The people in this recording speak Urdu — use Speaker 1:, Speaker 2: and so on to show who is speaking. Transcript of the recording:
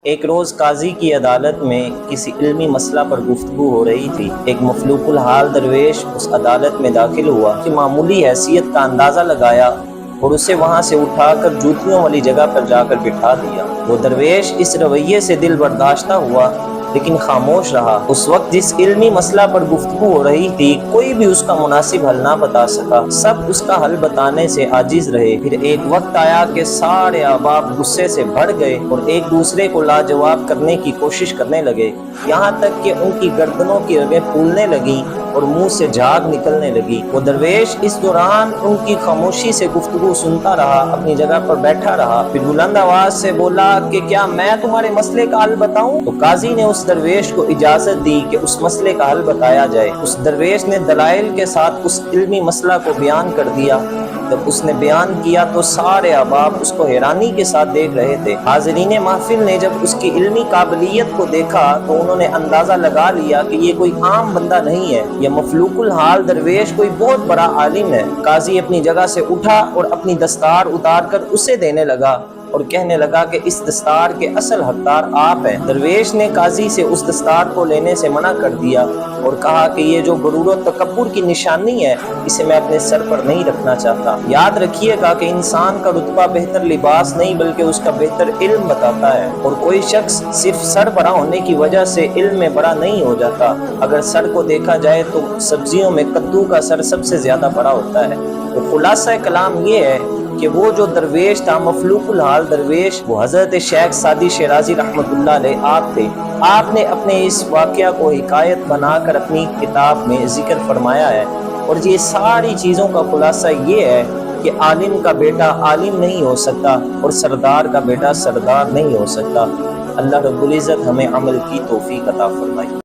Speaker 1: ایک روز قاضی کی عدالت میں کسی علمی مسئلہ پر گفتگو ہو رہی تھی۔ ایک مفلوق الحال درویش اس عدالت میں داخل ہوا کہ معمولی حیثیت کا اندازہ لگایا اور اسے وہاں سے اٹھا کر جوتیوں والی جگہ پر جا کر بٹھا دیا۔ وہ درویش اس رویے سے دل برداشتہ ہوا لیکن خاموش رہا۔ اس وقت جس علمی مسئلہ پر گفتگو ہو رہی تھی کوئی بھی اس کا مناسب حل نہ بتا سکا، سب اس کا حل بتانے سے عاجز رہے۔ پھر ایک وقت آیا کہ سارے احباب غصے سے بھڑ گئے اور ایک دوسرے کو لاجواب کرنے کی کوشش کرنے لگے، یہاں تک کہ ان کی گردنوں کی رگیں پھولنے لگیں اور منہ سے جھاگ نکلنے لگی۔ وہ درویش اس دوران ان کی خاموشی سے گفتگو سنتا رہا، اپنی جگہ پر بیٹھا رہا۔ پھر بلند آواز سے بولا کہ کیا میں تمہارے مسئلے کا حل بتاؤں؟ تو قاضی نے اس درویش کو اجازت دی کہ اس مسئلے کا حل بتایا جائے۔ اس درویش نے دلائل کے ساتھ اس علمی مسئلہ کو بیان کر دیا۔ جب اس نے بیان کیا تو سارے احباب اس کو حیرانی کے ساتھ دیکھ رہے تھے۔ حاضرین محفل نے جب اس کی علمی قابلیت کو دیکھا تو انہوں نے اندازہ لگا لیا کہ یہ کوئی عام بندہ نہیں ہے، یہ مفلوق الحال درویش کوئی بہت بڑا عالم ہے۔ قاضی اپنی جگہ سے اٹھا اور اپنی دستار اتار کر اسے دینے لگا اور کہنے لگا کہ اس دستار کے اصل حقدار آپ ہیں۔ درویش نے قاضی سے اس دستار کو لینے سے منع کر دیا اور کہا کہ یہ جو غرور و تکبر کی نشانی ہے اسے میں اپنے سر پر نہیں رکھنا چاہتا۔ یاد رکھیے گا کہ انسان کا رتبہ بہتر لباس نہیں بلکہ اس کا بہتر علم بتاتا ہے، اور کوئی شخص صرف سر بڑا ہونے کی وجہ سے علم میں بڑا نہیں ہو جاتا۔ اگر سر کو دیکھا جائے تو سبزیوں میں کدو کا سر سب سے زیادہ بڑا ہوتا ہے۔ تو خلاصہ کلام یہ ہے کہ وہ جو درویش تھا، مفلوق الحال درویش، وہ حضرت شیخ سعدی شیرازی رحمۃ اللہ علیہ آپ تھے۔ آپ نے اپنے اس واقعہ کو حکایت بنا کر اپنی کتاب میں ذکر فرمایا ہے، اور یہ ساری چیزوں کا خلاصہ یہ ہے کہ عالم کا بیٹا عالم نہیں ہو سکتا اور سردار کا بیٹا سردار نہیں ہو سکتا۔ اللہ رب العزت ہمیں عمل کی توفیق عطا فرمائے۔